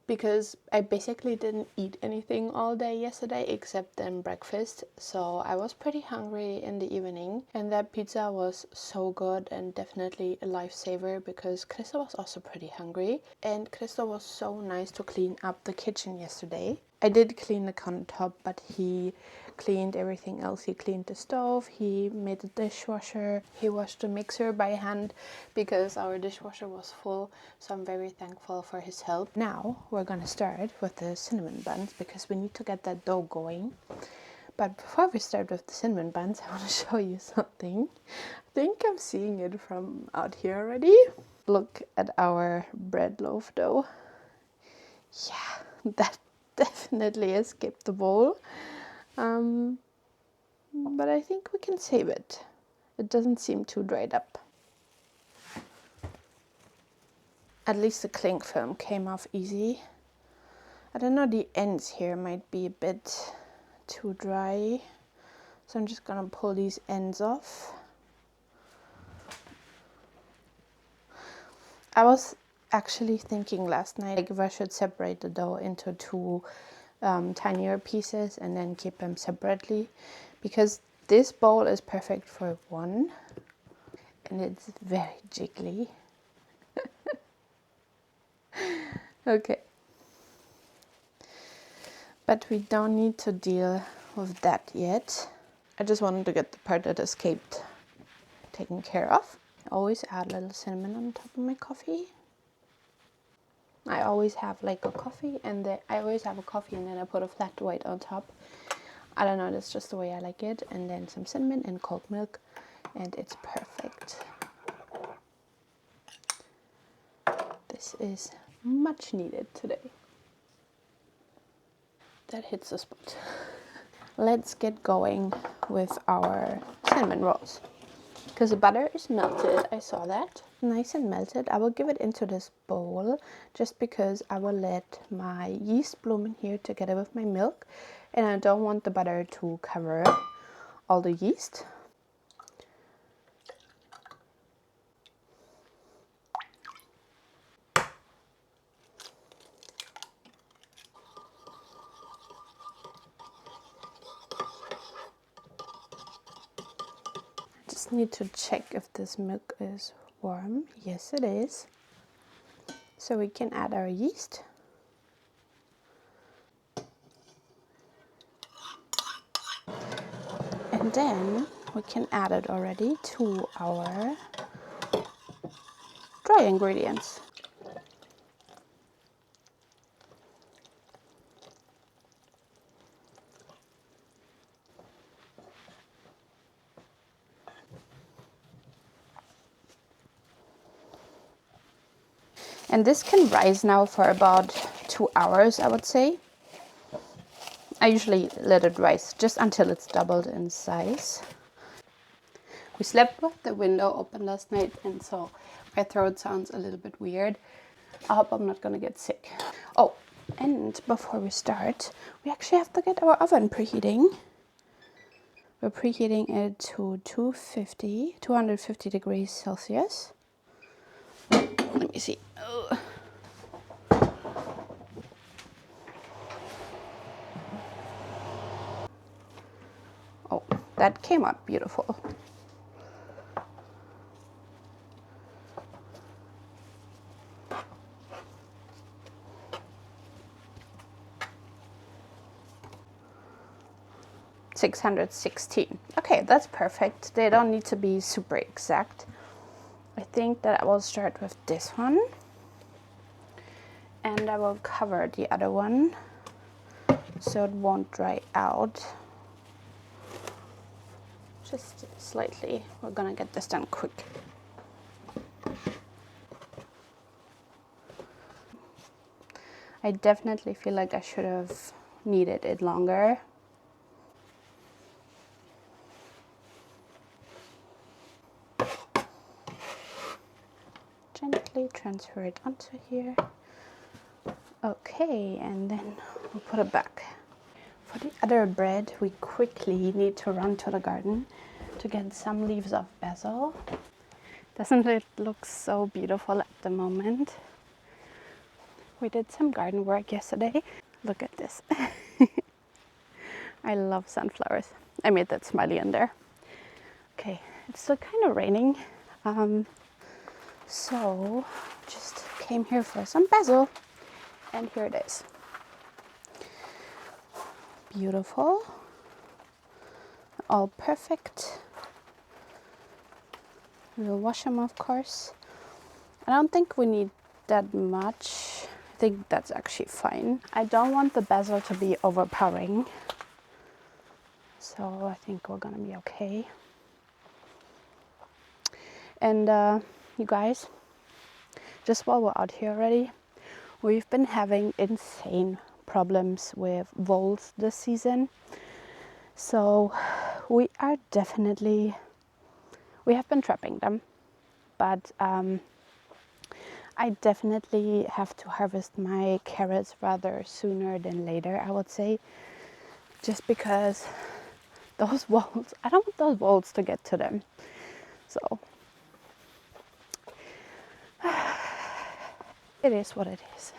because I basically didn't eat anything all day yesterday except then breakfast. So I was pretty hungry in the evening and that pizza was so good and definitely a lifesaver because Krista was also pretty hungry and Krista was so nice to clean up the kitchen yesterday. I did clean the countertop, but he cleaned everything else. He cleaned the stove, he made the dishwasher, he washed the mixer by hand because our dishwasher was full, so I'm very thankful for his help. Now we're gonna start with the cinnamon buns because we need to get that dough going. But before we start with the cinnamon buns, I want to show you something. I think I'm seeing it from out here already. Look at our bread loaf dough. Yeah, that definitely escaped the bowl. But I think we can save it. It doesn't seem too dried up. At least the cling film came off easy. I don't know, the ends here might be a bit too dry. So I'm just gonna pull these ends off. I was actually thinking last night like if I should separate the dough into two tinier pieces and then keep them separately, because this bowl is perfect for one and it's very jiggly. Okay, but we don't need to deal with that yet. I just wanted to get the part that escaped taken care of. I always add a little cinnamon on top of my coffee. I always have like a coffee and then I I put a flat white on top. I don't know, that's just the way I like it. And then some cinnamon and cold milk and it's perfect. This is much needed today. That hits the spot. Let's get going with our cinnamon rolls. Because the butter is melted, I saw that. Nice and melted. I will give it into this bowl just because I will let my yeast bloom in here together with my milk. And I don't want the butter to cover all the yeast. Just need to check if this milk is warm. Yes, it is. So we can add our yeast. And then we can add it already to our dry ingredients. And this can rise now for about 2 hours, I would say. I usually let it rise just until it's doubled in size. We slept with the window open last night and so my throat sounds a little bit weird. I hope I'm not gonna get sick. Oh, and before we start, we actually have to get our oven preheating. We're preheating it to 250 degrees Celsius. Let me see. Oh, that came out beautiful. .616. Okay, that's perfect. They don't need to be super exact. I think that I will start with this one. And I will cover the other one so it won't dry out. Just slightly. We're gonna get this done quick. I definitely feel like I should have kneaded it longer. gently transfer it onto here. Okay, and then we'll put it back. For the other bread, we quickly need to run to the garden to get some leaves of basil. Doesn't it look so beautiful at the moment? We did some garden work yesterday. Look at this. I love sunflowers. I made that smiley in there. Okay, it's still kind of raining. So just came here for some basil, and here it is. Beautiful. All perfect. We'll wash them, of course. I don't think we need that much. I think that's actually fine. I don't want the basil to be overpowering, so I think we're gonna be okay. And you guys, just while we're out here already, we've been having insane problems with voles this season. So we have been trapping them, but I definitely have to harvest my carrots rather sooner than later, I would say, just because those voles, I don't want those voles to get to them. So it is what it is.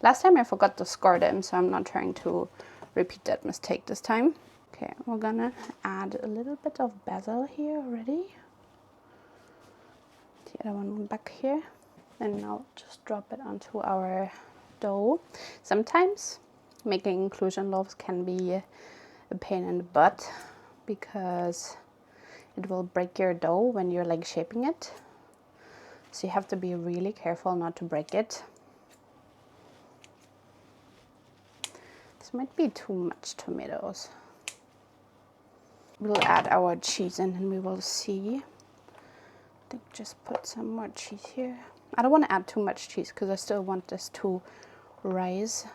Last time I forgot to score them, so I'm not trying to repeat that mistake this time. Okay, we're gonna add a little bit of basil here already. The other one back here. And now just drop it onto our dough. Sometimes making inclusion loaves can be a pain in the butt because it will break your dough when you're like shaping it. So you have to be really careful not to break it. This might be too much tomatoes. We'll add our cheese in and we will see. I think just put some more cheese here. I don't want to add too much cheese because I still want this to rise.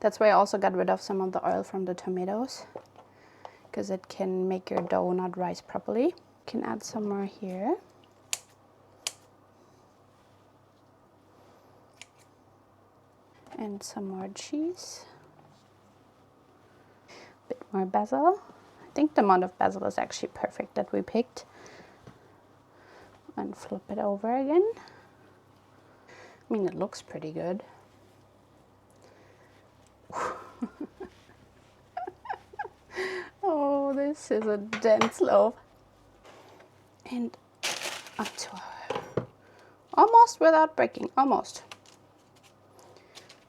That's why I also got rid of some of the oil from the tomatoes, because it can make your dough not rise properly. You can add some more here. And some more cheese. A bit more basil. I think the amount of basil is actually perfect that we picked. And flip it over again. I mean, it looks pretty good. Oh, this is a dense loaf. And onto our, almost without breaking, almost.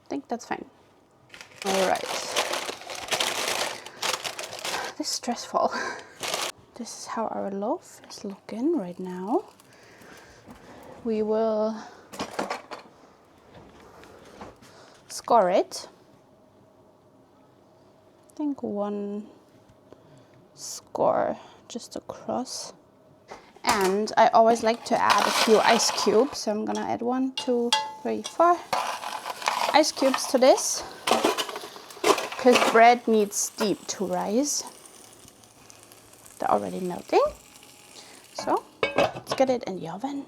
I think that's fine. All right. This is stressful. This is how our loaf is looking right now. We will score it. I think one score just across. And I always like to add a few ice cubes. So I'm gonna add 1, 2, 3, 4 ice cubes to this, because bread needs steep to rise. They're already melting. So let's get it in the oven.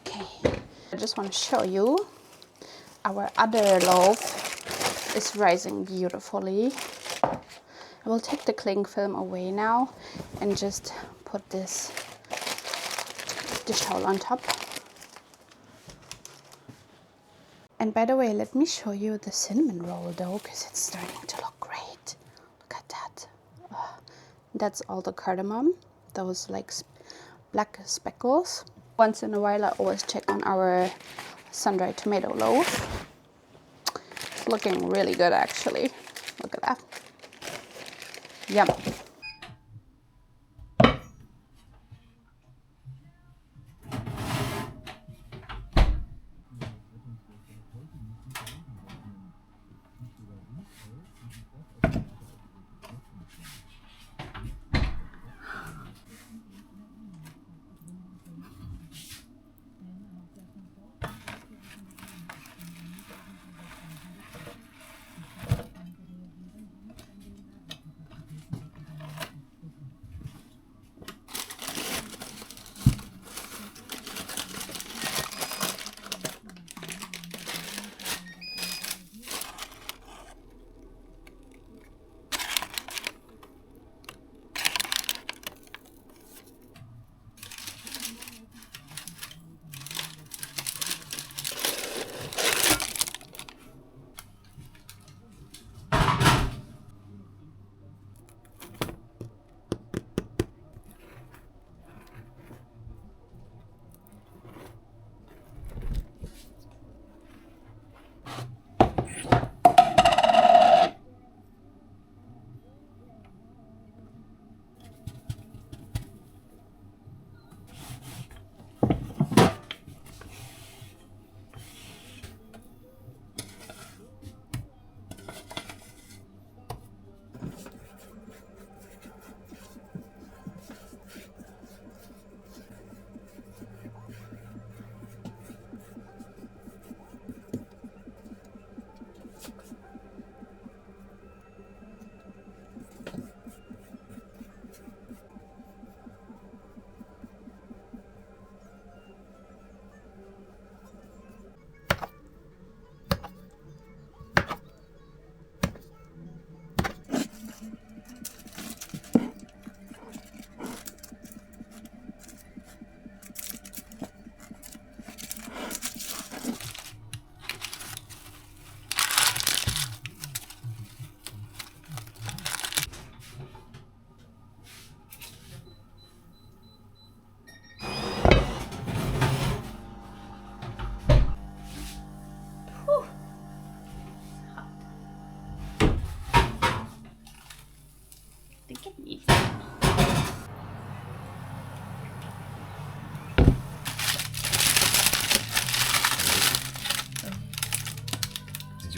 Okay, I just want to show you our other loaf is rising beautifully. I will take the cling film away now and just put this dish towel on top. And by the way, let me show you the cinnamon roll dough, because it's starting to look great. Look at that. Oh, that's all the cardamom, those like black speckles. Once in a while I always check on our sun-dried tomato loaf. It's looking really good actually. Look at that. Yum.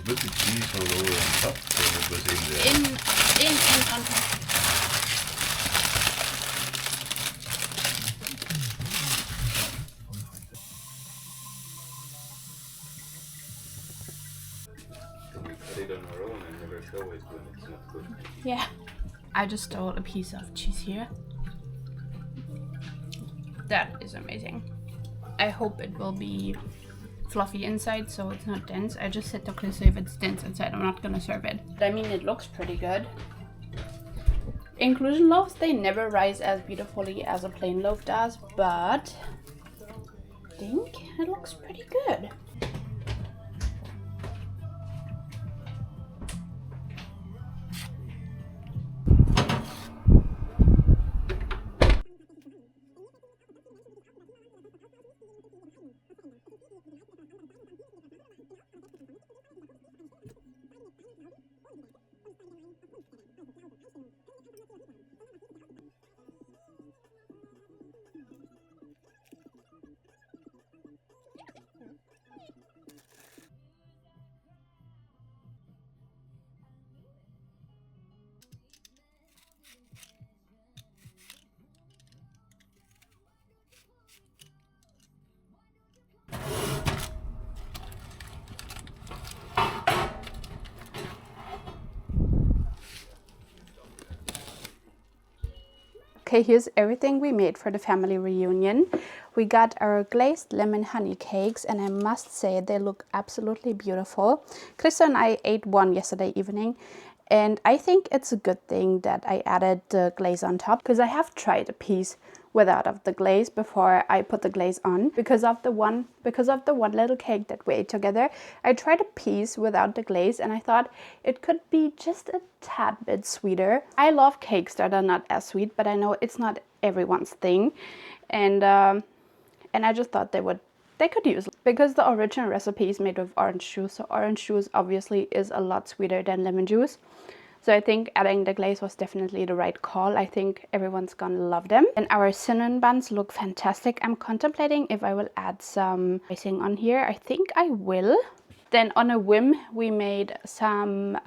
with the cheese all over on top, or it was in there? In on top. Can we cut it on our own and never show it when it's not good? Yeah. I just stole a piece of cheese here. That is amazing. I hope it will be fluffy inside so it's not dense. I just said to Chris, if it's dense inside, I'm not gonna serve it. I mean, it looks pretty good. Inclusion loaves, they never rise as beautifully as a plain loaf does, but I think it looks pretty good. Okay, here's everything we made for the family reunion. We got our glazed lemon honey cakes, and I must say they look absolutely beautiful. Krista and I ate one yesterday evening, and I think it's a good thing that I added the glaze on top, because I have tried a piece without of the glaze before I put the glaze on. Because of the one little cake that we ate together, I tried a piece without the glaze, and I thought it could be just a tad bit sweeter. I love cakes that are not as sweet, but I know it's not everyone's thing, and I just thought they could use, because the original recipe is made with orange juice, so orange juice obviously is a lot sweeter than lemon juice. So I think adding the glaze was definitely the right call. I think everyone's gonna love them. And our cinnamon buns look fantastic. I'm contemplating if I will add some icing on here. I think I will. Then on a whim, we made some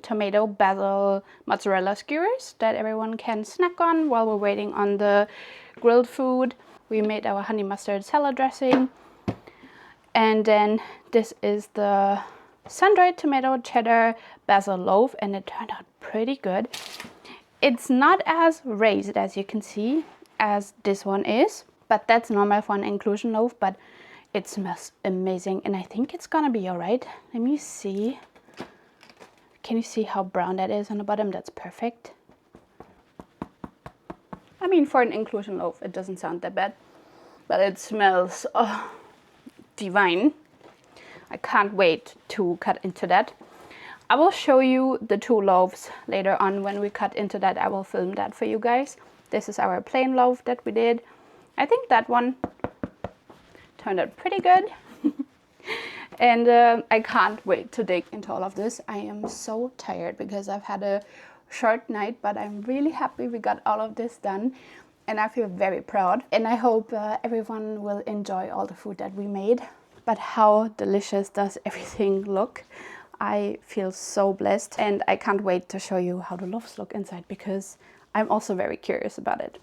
tomato, basil, mozzarella skewers that everyone can snack on while we're waiting on the grilled food. We made our honey mustard salad dressing. And then this is the sun-dried tomato cheddar basil loaf, and it turned out pretty good. It's not as raised, as you can see, as this one is, but that's normal for an inclusion loaf, but it smells amazing, and I think it's gonna be all right. Let me see. Can you see how brown that is on the bottom? That's perfect. I mean, for an inclusion loaf, it doesn't sound that bad, but it smells divine. I can't wait to cut into that. I will show you the two loaves later on. When we cut into that, I will film that for you guys. This is our plain loaf that we did. I think that one turned out pretty good. And I can't wait to dig into all of this. I am so tired because I've had a short night, but I'm really happy we got all of this done. And I feel very proud. And I hope everyone will enjoy all the food that we made. But how delicious does everything look? I feel so blessed, and I can't wait to show you how the loaves look inside, because I'm also very curious about it.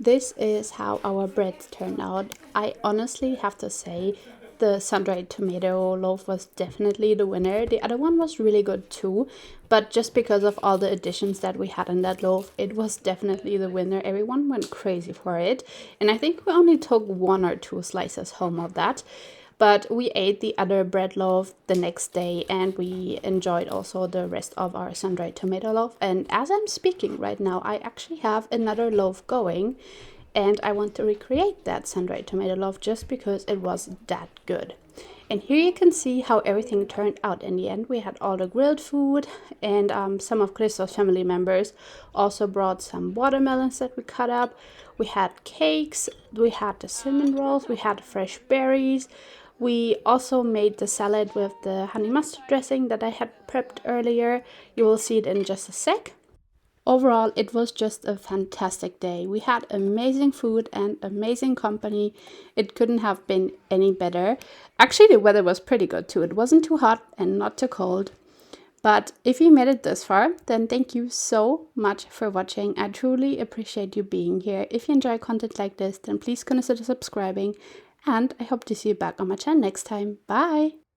This is how our breads turned out. I honestly have to say the sun-dried tomato loaf was definitely the winner. The other one was really good too, but just because of all the additions that we had in that loaf, it was definitely the winner. Everyone went crazy for it, and I think we only took 1 or 2 slices home of that. But we ate the other bread loaf the next day, and we enjoyed also the rest of our sun-dried tomato loaf. And as I'm speaking right now, I actually have another loaf going. and I want to recreate that sun-dried tomato loaf just because it was that good. And here you can see how everything turned out in the end. We had all the grilled food, and some of Christo's family members also brought some watermelons that we cut up. We had cakes, we had the cinnamon rolls, we had fresh berries. We also made the salad with the honey mustard dressing that I had prepped earlier. You will see it in just a sec. Overall, it was just a fantastic day. We had amazing food and amazing company. It couldn't have been any better. Actually, the weather was pretty good too. It wasn't too hot and not too cold. But if you made it this far, then thank you so much for watching. I truly appreciate you being here. If you enjoy content like this, then please consider subscribing. And I hope to see you back on my channel next time. Bye!